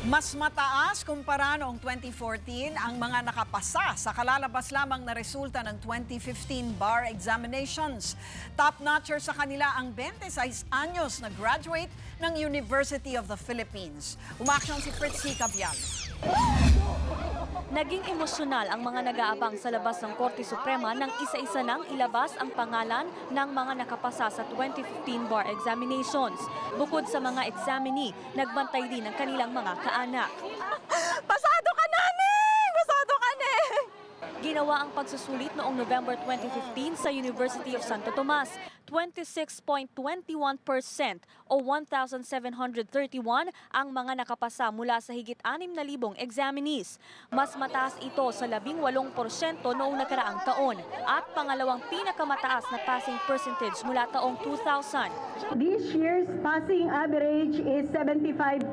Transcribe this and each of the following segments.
Mas mataas kumpara noong 2014 ang mga nakapasa sa kalalabas lamang na resulta ng 2015 bar examinations. Top-notcher sa kanila ang 26 anyos na graduate ng University of the Philippines. Umaksyon si Fritzy Cabial. Naging emosyonal ang mga nag-aabang sa labas ng Korte Suprema nang isa-isa nang ilabas ang pangalan ng mga nakapasa sa 2015 bar examinations. Bukod sa mga examinee, nagbantay din ang kanilang mga kaanak. Pasado ka na, Neng! Pasado ka, Neng! Ginawa ang pagsusulit noong November 2015 sa University of Santo Tomas. 26.21% o 1,731 ang mga nakapasa mula sa higit 6,000 examinees. Mas mataas ito sa 18% noong nakaraang taon at pangalawang pinakamataas na passing percentage mula taong 2000. This year's passing average is 75%.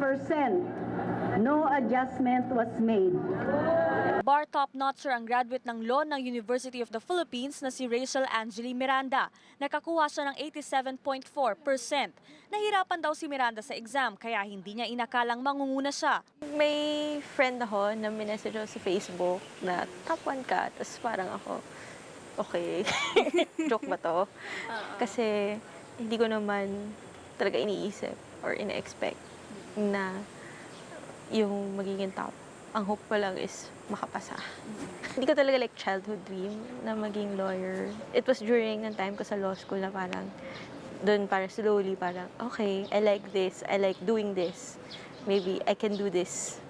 No adjustment was made. Bar top-notcher ang graduate ng law ng University of the Philippines na si Rachel Angeli Miranda. Nakakuha siya ng 87.4%. Nahirapan daw si Miranda sa exam kaya hindi niya inakalang mangunguna siya. May friend ako na minessage ako sa Facebook na top 1 ka. Tapos parang ako, okay, joke ba to? Kasi hindi ko naman talaga iniisip or ina-expect na yung magiging top. Ang hope ko lang is makapasa. Hindi ko talaga like childhood dream na maging lawyer. It was during ng time ko sa law school na parang doon parang slowly parang okay, I like this, I like doing this. Maybe I can do this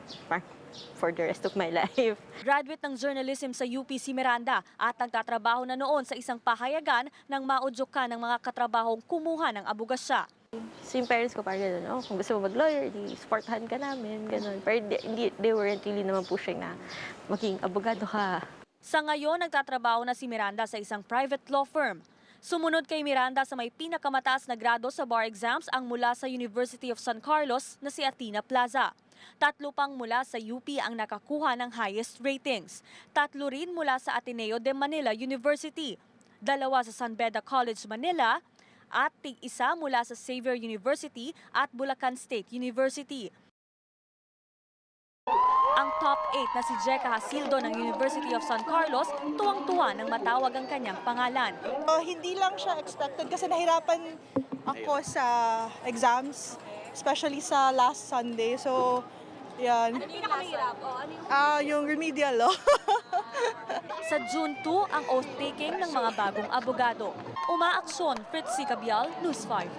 for the rest of my life. Graduate ng journalism sa UP si Miranda at nagtatrabaho na noon sa isang pahayagan nang maudyok ka ng mga katrabahong kumuha ng abogasya. So yung parents ko parang gano'n, oh, kung gusto mo mag-lawyer, di supportahan ka namin, gano'n. Pero they weren't really naman pushing na maging abogado ka. Sa ngayon, nagtatrabaho na si Miranda sa isang private law firm. Sumunod kay Miranda sa may pinakamataas na grado sa bar exams ang mula sa University of San Carlos na si Athena Plaza. 3 pang mula sa UP ang nakakuha ng highest ratings. 3 rin mula sa Ateneo de Manila University. 2 sa San Beda College, Manila, at tig-1 mula sa Xavier University at Bulacan State University. Ang top 8 na si Jeka Hasildo ng University of San Carlos, tuwang-tuwa nang matawag ang kanyang pangalan. Hindi lang siya expected kasi nahirapan ako sa exams, especially sa last Sunday. So, yan. Ano yung pinakamahirap? Yung remedial law. Sa June 2, ang oath-taking ng mga bagong abogado. Umaaksyon, Fritzy Cabial, News 5.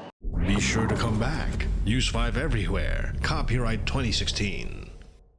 Be sure to come back. Use 5 everywhere. Copyright 2016.